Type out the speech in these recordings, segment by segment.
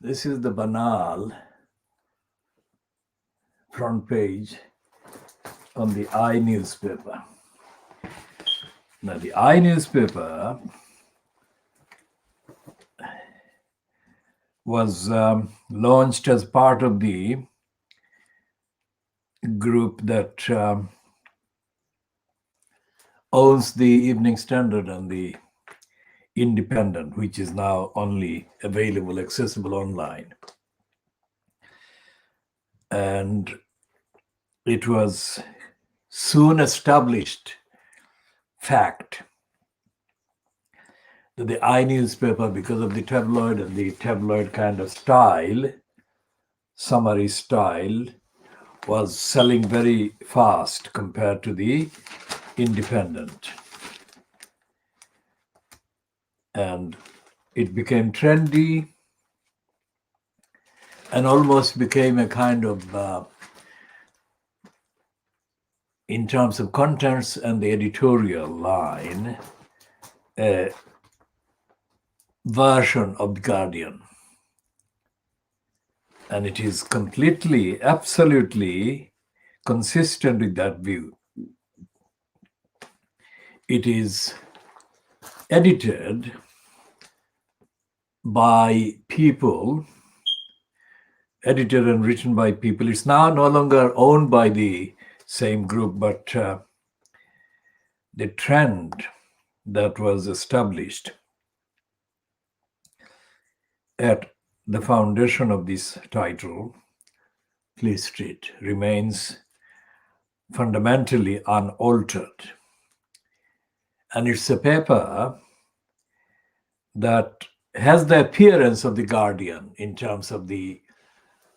This is the banal front page on the I newspaper. Now, the I newspaper was launched as part of the group that owns the Evening Standard and the Independent, which is now only available, accessible online. And it was soon established fact that the I newspaper, because of the tabloid and the tabloid kind of style, summary style, was selling very fast compared to the Independent. And it became trendy and almost became a kind of, in terms of contents and the editorial line, a version of The Guardian. And it is completely, absolutely consistent with that view. It is edited by people, edited and written by people. It's now no longer owned by the same group, but the trend that was established at the foundation of this title, Fleet Street, remains fundamentally unaltered. And it's a paper that has the appearance of The Guardian in terms of the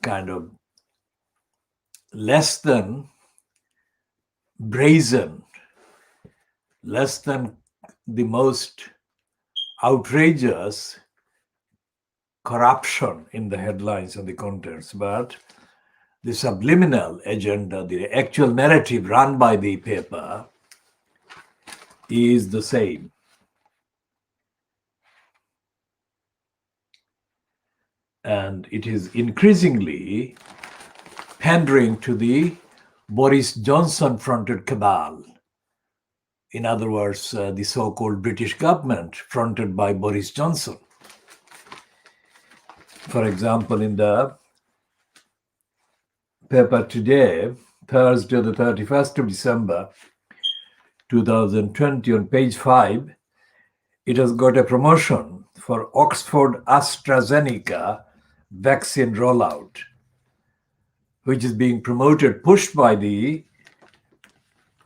kind of less than brazen, less than the most outrageous corruption in the headlines and the contents, but the subliminal agenda, the actual narrative run by the paper is the same. And it is increasingly pandering to the Boris Johnson-fronted cabal. In other words, the so-called British government fronted by Boris Johnson. For example, in the paper today, Thursday, the 31st of December, 2020, on page 5, it has got a promotion for Oxford AstraZeneca vaccine rollout, which is being promoted, pushed by the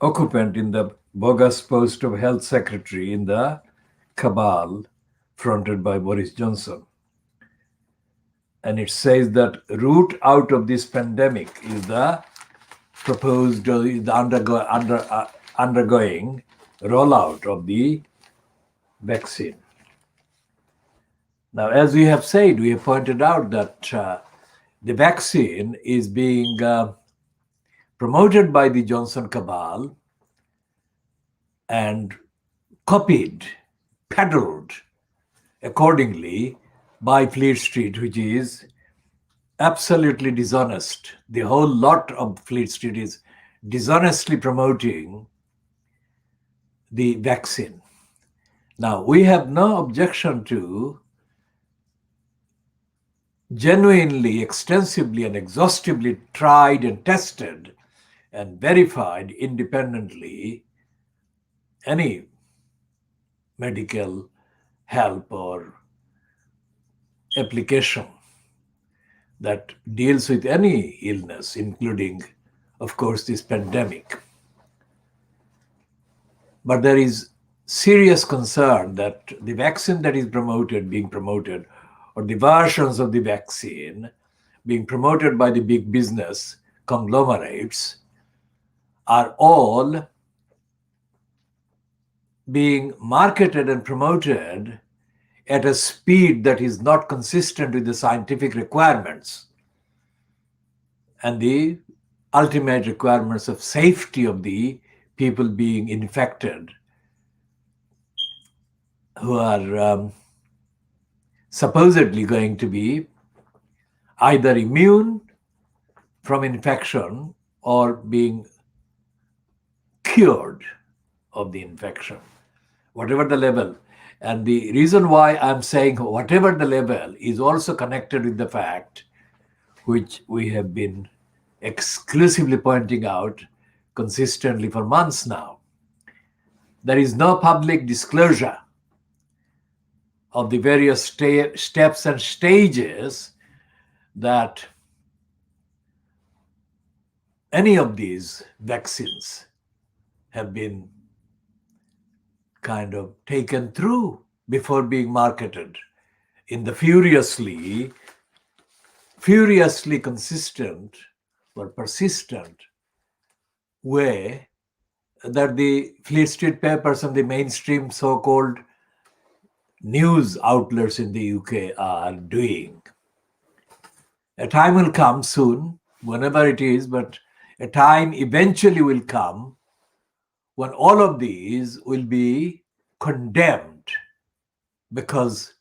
occupant in the bogus post of health secretary in the cabal fronted by Boris Johnson. And it says that route out of this pandemic is the proposed, the undergoing rollout of the vaccine. Now, as we have said, we have pointed out that the vaccine is being promoted by the Johnson cabal and copied, peddled accordingly by Fleet Street, which is absolutely dishonest. The whole lot of Fleet Street is dishonestly promoting the vaccine. Now, we have no objection to genuinely, extensively, and exhaustively tried and tested and verified independently any medical help or application that deals with any illness, including, of course, this pandemic. But there is serious concern that the vaccine that is being promoted, or the versions of the vaccine being promoted by the big business conglomerates, are all being marketed and promoted at a speed that is not consistent with the scientific requirements. and the ultimate requirements of safety of the people being infected who are supposedly going to be either immune from infection or being cured of the infection, whatever the level. And the reason why I'm saying whatever the level is also connected with the fact, which we have been exclusively pointing out consistently for months now. There is no public disclosure of the various steps and stages that any of these vaccines have been kind of taken through before being marketed in the furiously consistent or persistent way that the Fleet Street papers and the mainstream so-called news outlets in the UK are doing. A time will come soon, whenever it is, but a time eventually will come when all of these will be condemned because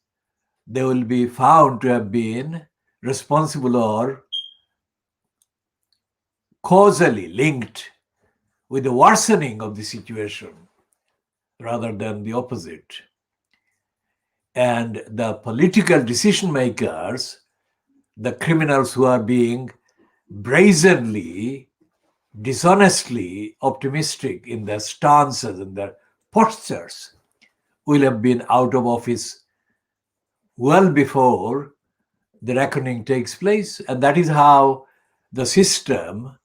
they will be found to have been responsible or causally linked with the worsening of the situation rather than the opposite. And the political decision makers, the criminals who are being brazenly, dishonestly optimistic in their stances and their postures, will have been out of office well before the reckoning takes place. And that is how the system,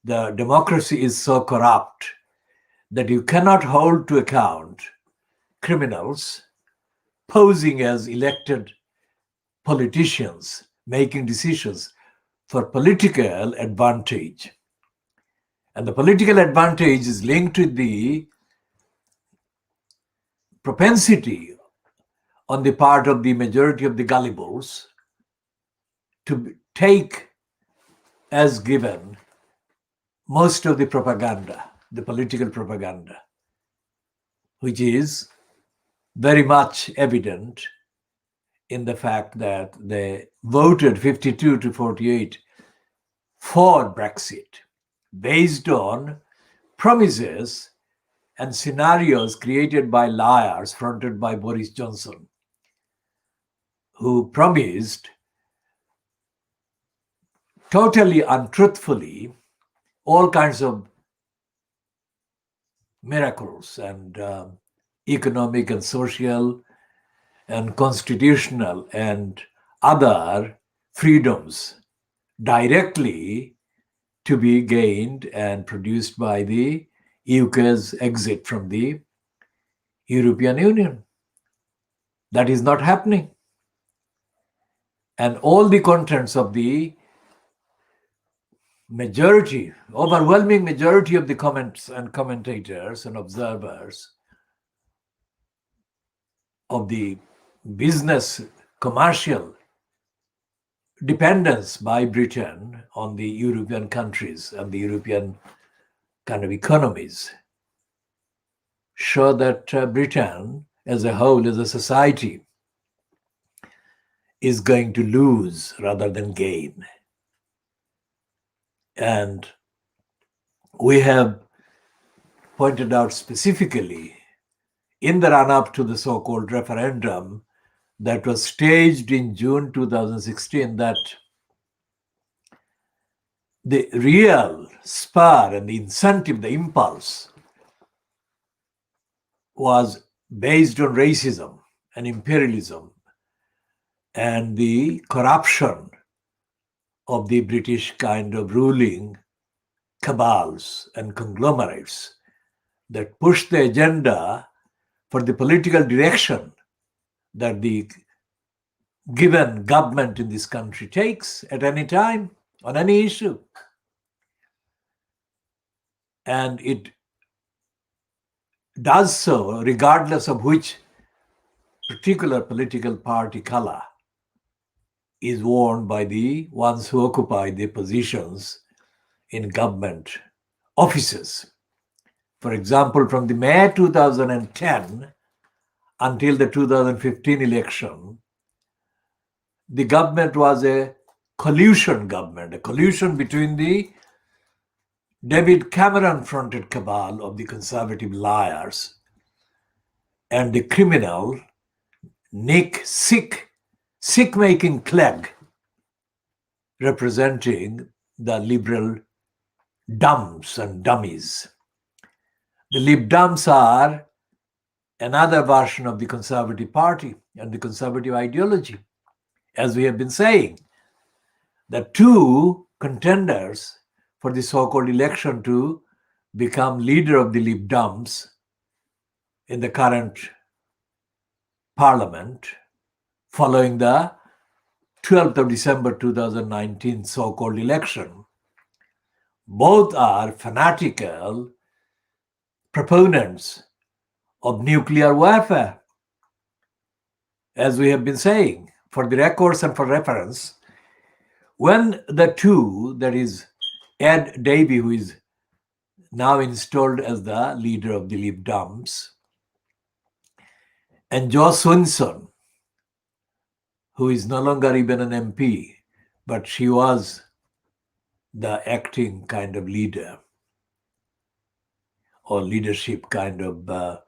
the democracy, is so corrupt that you cannot hold to account criminals posing as elected politicians making decisions for political advantage. And the political advantage is linked with the propensity on the part of the majority of the gullibles to take as given most of the propaganda, the political propaganda, which is very much evident in the fact that they voted 52 to 48 for Brexit based on promises and scenarios created by liars fronted by Boris Johnson, who promised totally untruthfully all kinds of miracles and economic and social and constitutional and other freedoms directly to be gained and produced by the UK's exit from the European Union. That is not happening. And all the contents of the overwhelming majority of the comments and commentators and observers of the business, commercial dependence by Britain on the European countries and the European kind of economies show that Britain as a whole, as a society, is going to lose rather than gain. And we have pointed out specifically in the run-up to the so-called referendum that was staged in June 2016 that the real spur and the incentive, the impulse, was based on racism and imperialism and the corruption of the British kind of ruling cabals and conglomerates that pushed the agenda for the political direction that the given government in this country takes at any time on any issue. And it does so regardless of which particular political party color is worn by the ones who occupy the positions in government offices. For example, from the May 2010 until the 2015 election, the government was a collusion government, a collusion between the David Cameron-fronted cabal of the conservative liars and the criminal sick-making Clegg, representing the liberal dumbs and dummies. The Lib Dems are another version of the Conservative Party and the Conservative ideology. As we have been saying, the two contenders for the so-called election to become leader of the Lib Dems in the current parliament following the 12th of December 2019 so-called election, both are fanatical proponents of nuclear warfare. As we have been saying, for the records and for reference, when the two, that is Ed Davey, who is now installed as the leader of the Lib Dems, and Jo Swinson, who is no longer even an MP, but she was the acting kind of leader or leadership kind of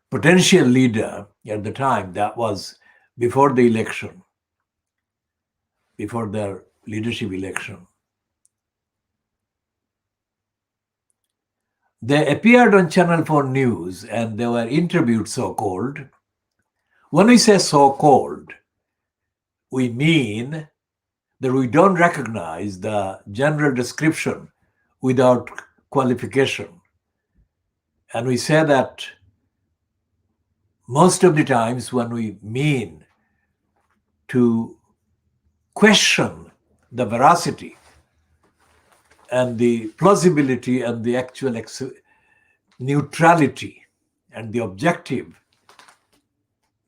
potential leader at the time. That was before the election, before their leadership election. They appeared on Channel 4 News and they were interviewed, so-called. When we say so-called, we mean that we don't recognize the general description without qualification. And we say that most of the times when we mean to question the veracity and the plausibility and the actual neutrality and the objective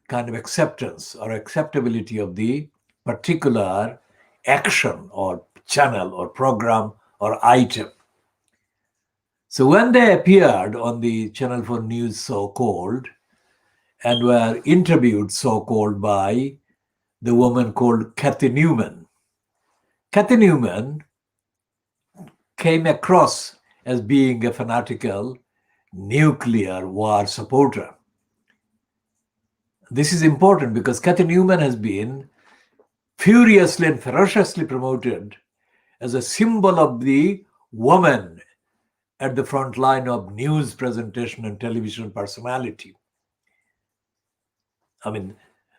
kind of acceptance or acceptability of the particular action or channel or program or item. So when they appeared on the Channel 4 News, so-called, and were interviewed, so-called, by the woman called Cathy Newman. Cathy Newman came across as being a fanatical nuclear war supporter. This is important because Cathy Newman has been furiously and ferociously promoted as a symbol of the woman at the front line of news presentation and television personality. I mean,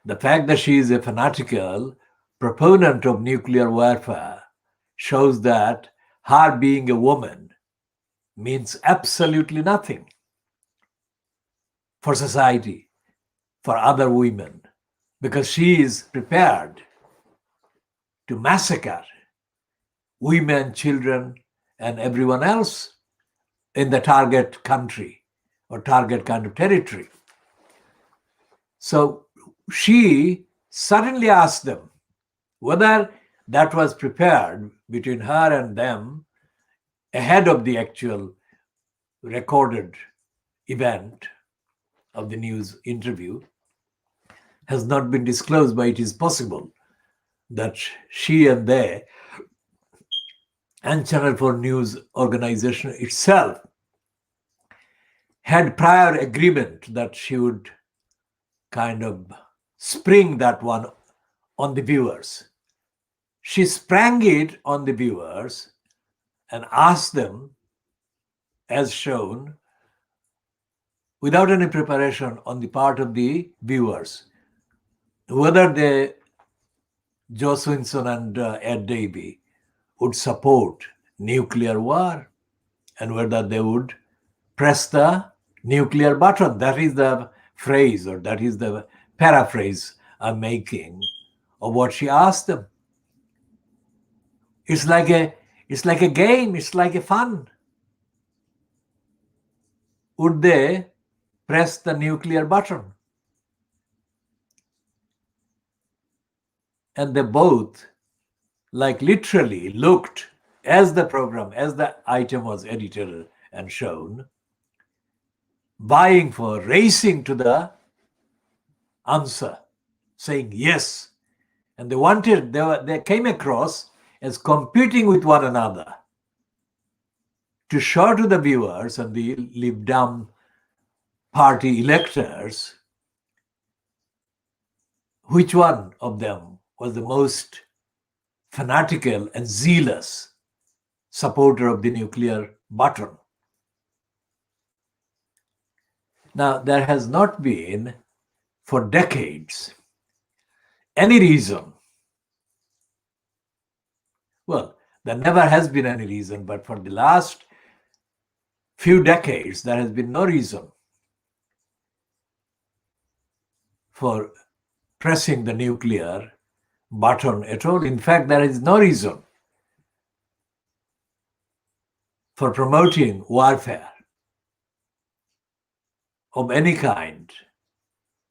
the fact that she is a fanatical proponent of nuclear warfare shows that her being a woman means absolutely nothing for society, for other women, because she is prepared to massacre women, children, and everyone else in the target country or target kind of territory. So she suddenly asked them whether that was prepared between her and them ahead of the actual recorded event of the news interview has not been disclosed, but it is possible that she and they and Channel 4 News organization itself had prior agreement that she would kind of spring that one on the viewers. She sprang it on the viewers and asked them, as shown, without any preparation on the part of the viewers, whether they, Jo Swinson and Ed Davey, would support nuclear war and whether they would press the nuclear button. That is the phrase, or that is the paraphrase I'm making of what she asked them. It's like a game, it's like a fun. Would they press the nuclear button? And they both like literally looked as the program, as the item was edited and shown, vying for, racing to the answer, saying yes. And they came across as competing with one another to show to the viewers and the Lib Dem party electors which one of them was the most fanatical and zealous supporter of the nuclear button. Now, there has not been for decades any reason. Well, there never has been any reason, but for the last few decades, there has been no reason for pressing the nuclear button at all. In fact, there is no reason for promoting warfare of any kind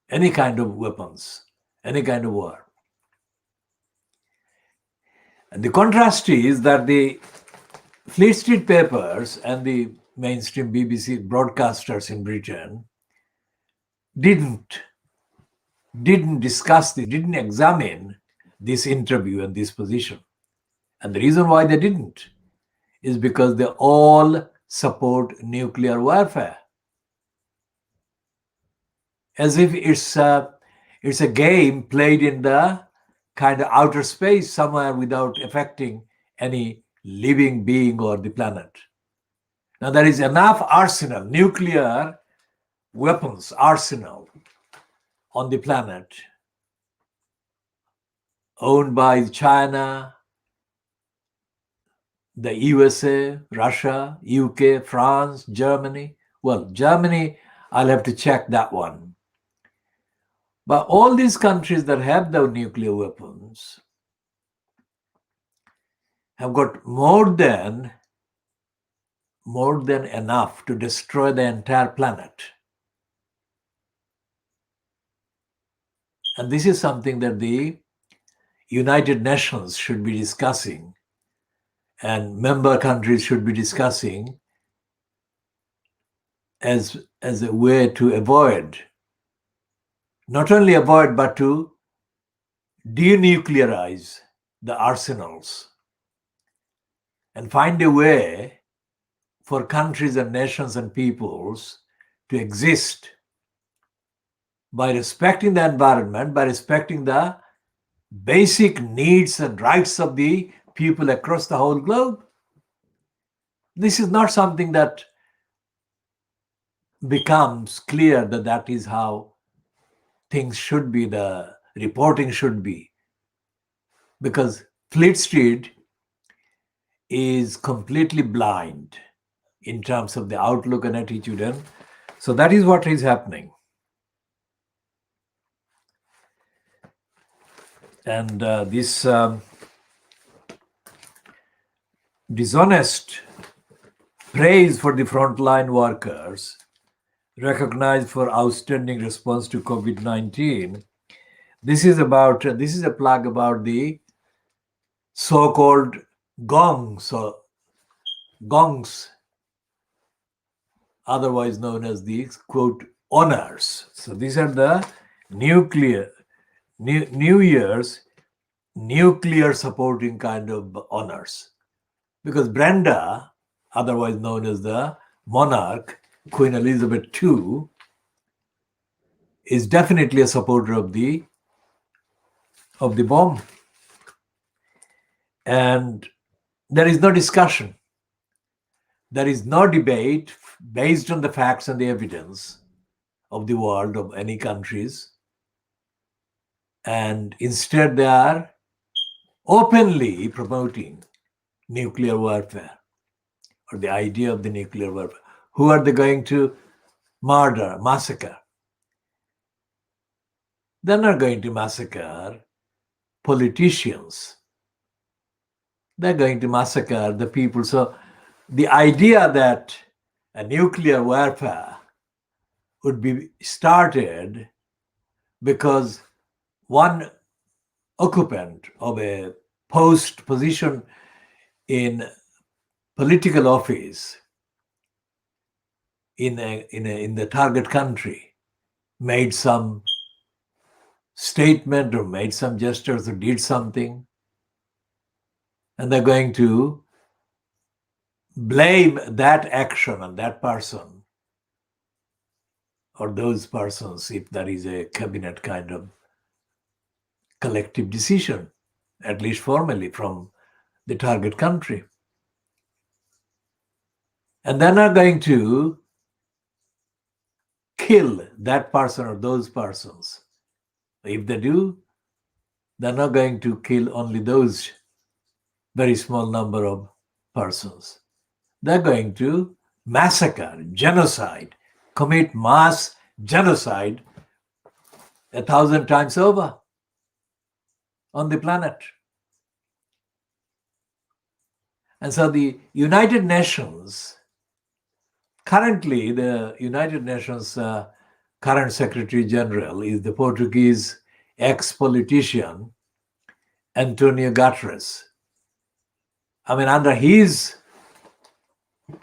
of weapons, any kind of war. And the contrast is that the Fleet Street papers and the mainstream BBC broadcasters in Britain didn't discuss this, didn't examine this interview and this position. And the reason why they didn't is because they all support nuclear warfare. As if it's a game played in the kind of outer space somewhere without affecting any living being or the planet. Now there is enough arsenal, nuclear weapons arsenal on the planet owned by China, the USA, Russia, UK, France, Germany. Well, Germany, I'll have to check that one. But all these countries that have the nuclear weapons have got more than enough to destroy the entire planet. And this is something that the United Nations should be discussing and member countries should be discussing as a way to avoid, not only avoid, but to denuclearize the arsenals and find a way for countries and nations and peoples to exist by respecting the environment, by respecting the basic needs and rights of the people across the whole globe. This is not something that becomes clear that is how things should be, the reporting should be. Because Fleet Street is completely blind in terms of the outlook and attitude. And so that is what is happening. And this dishonest praise for the frontline workers recognized for outstanding response to COVID-19. This is a plug about the so-called gongs, otherwise known as the quote honors. So these are the New Year's nuclear supporting kind of honors. Because Brenda, otherwise known as the monarch, Queen Elizabeth II, is definitely a supporter of the bomb. And there is no discussion. There is no debate based on the facts and the evidence of the world, of any countries. And instead they are openly promoting nuclear warfare or the idea of the nuclear warfare. Who are they going to murder, massacre? They're not going to massacre politicians. They're going to massacre the people. So the idea that a nuclear warfare would be started because one occupant of a position in political office in the target country made some statement or made some gestures or did something, and they're going to blame that action on that person or those persons if there is a cabinet kind of collective decision, at least formally, from the target country. And they're not going to kill that person or those persons. If they do, they're not going to kill only those very small number of persons. They're going to massacre, genocide, commit mass genocide 1,000 times over on the planet. And so the United Nations, currently the United Nations current Secretary General is the Portuguese ex-politician Antonio Guterres. I mean, under his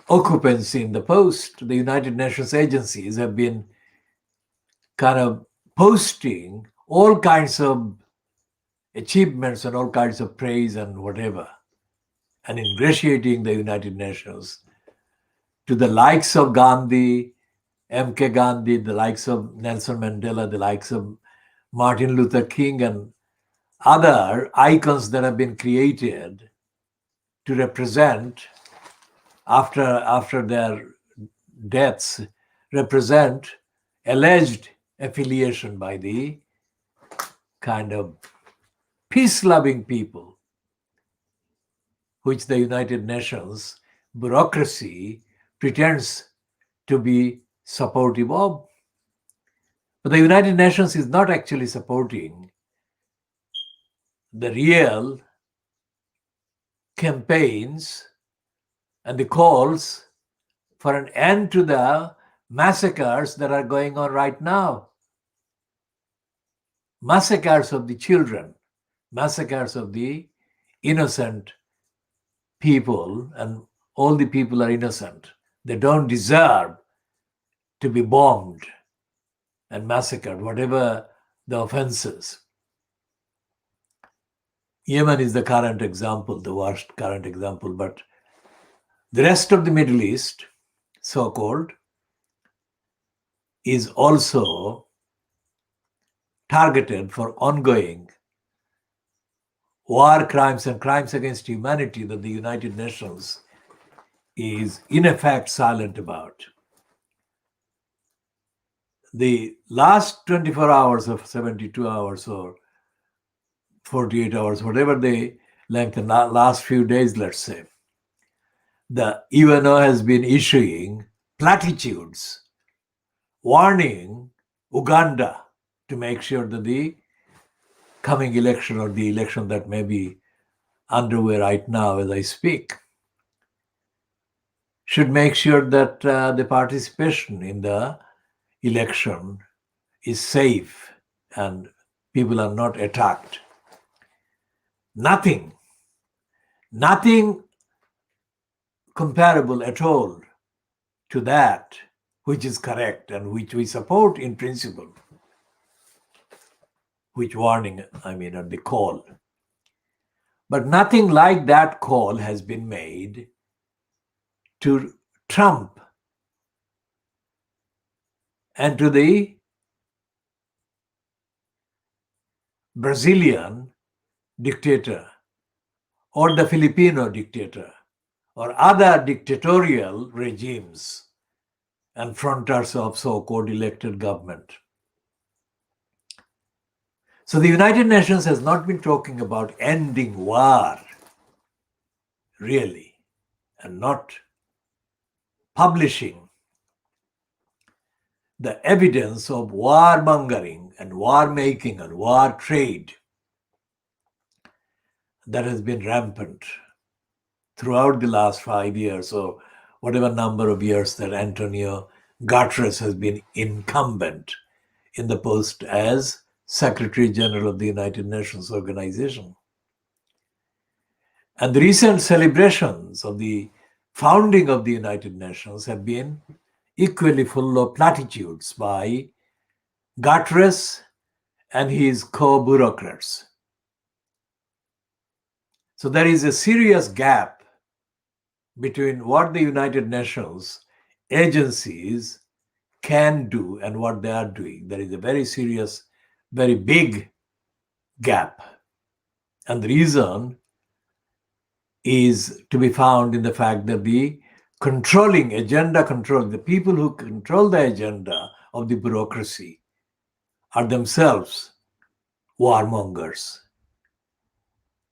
occupancy in the post, the United Nations agencies have been kind of posting all kinds of achievements and all kinds of praise and whatever, and ingratiating the United Nations to the likes of Gandhi, M.K. Gandhi, the likes of Nelson Mandela, the likes of Martin Luther King, and other icons that have been created to represent, after their deaths, represent alleged affiliation by the kind of peace-loving people which the United Nations bureaucracy pretends to be supportive of. But the United Nations is not actually supporting the real campaigns and the calls for an end to the massacres that are going on right now. Massacres of the children, massacres of the innocent people, and all the people are innocent. They don't deserve to be bombed and massacred, whatever the offenses. Yemen is the current example, the worst current example, but the rest of the Middle East, so-called, is also targeted for ongoing war crimes and crimes against humanity that the United Nations is in effect silent about. The last 24 hours of 72 hours or 48 hours, whatever the length, the last few days, let's say, the UNO has been issuing platitudes warning Uganda to make sure that the coming election, or the election that may be underway right now as I speak, should make sure that the participation in the election is safe and people are not attacked. Nothing comparable at all to that which is correct and which we support in principle. Which warning, I mean, or the call. But nothing like that call has been made to Trump and to the Brazilian dictator or the Filipino dictator or other dictatorial regimes and frontiers of so-called elected government. So the United Nations has not been talking about ending war, really, and not publishing the evidence of warmongering and war making and war trade that has been rampant throughout the last 5 years or whatever number of years that Antonio Guterres has been incumbent in the post as Secretary General of the United Nations Organization. And the recent celebrations of the founding of the United Nations have been equally full of platitudes by Guterres and his co-bureaucrats. So there is a serious gap between what the United Nations agencies can do and what they are doing. There is a very serious, very big gap. And the reason is to be found in the fact that the the people who control the agenda of the bureaucracy are themselves warmongers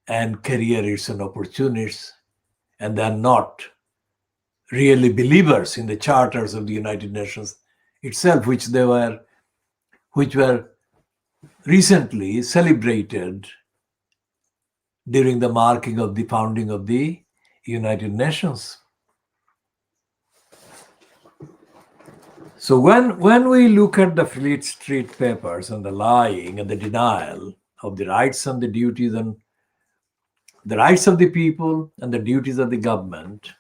and careerists and opportunists, and they are not really believers in the charters of the United Nations itself, which were recently celebrated during the marking of the founding of the United Nations. So when we look at the Fleet Street Papers and the lying and the denial of the rights and the duties and the rights of the people and the duties of the government,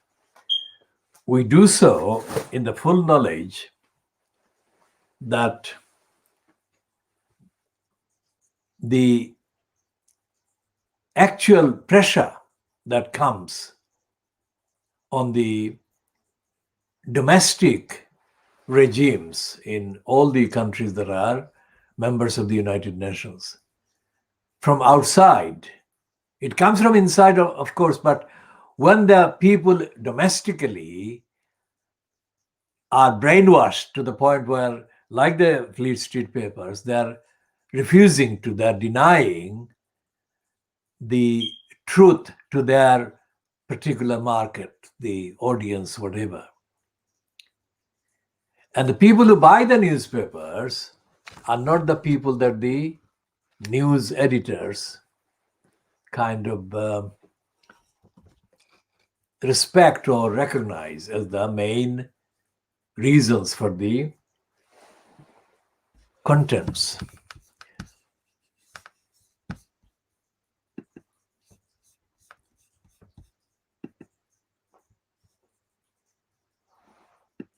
we do so in the full knowledge that the actual pressure that comes on the domestic regimes in all the countries that are members of the United Nations from outside. It comes from inside, of course, but when the people domestically are brainwashed to the point where, like the Fleet Street Papers, they're denying the truth to their particular market, the audience, whatever. And the people who buy the newspapers are not the people that the news editors kind of respect or recognize as the main reasons for the contents.